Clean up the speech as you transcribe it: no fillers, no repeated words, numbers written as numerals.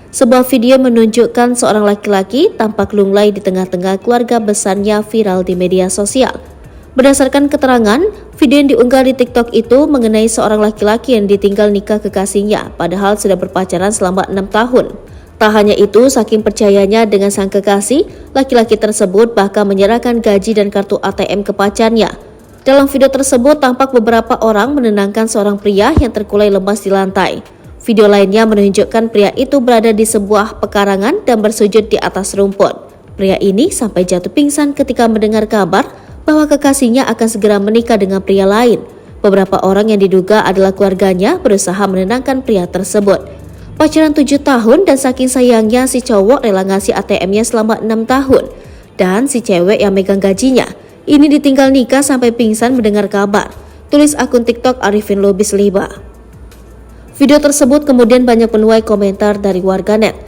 Sebuah video menunjukkan seorang laki-laki tampak lunglai di tengah-tengah keluarga besarnya viral di media sosial. Berdasarkan keterangan, video yang diunggah di TikTok itu mengenai seorang laki-laki yang ditinggal nikah kekasihnya, padahal sudah berpacaran selama 6 tahun. Tak hanya itu, saking percayanya dengan sang kekasih, laki-laki tersebut bahkan menyerahkan gaji dan kartu ATM ke pacarnya. Dalam video tersebut tampak beberapa orang menenangkan seorang pria yang terkulai lemas di lantai. Video lainnya menunjukkan pria itu berada di sebuah pekarangan dan bersujud di atas rumput. Pria ini sampai jatuh pingsan ketika mendengar kabar bahwa kekasihnya akan segera menikah dengan pria lain. Beberapa orang yang diduga adalah keluarganya berusaha menenangkan pria tersebut. Pacaran 7 tahun dan saking sayangnya si cowok rela ngasih ATM-nya selama 6 tahun. Dan si cewek yang megang gajinya ini ditinggal nikah sampai pingsan mendengar kabar, tulis akun TikTok Arifin Lubis Liba. Video tersebut kemudian banyak menuai komentar dari warganet.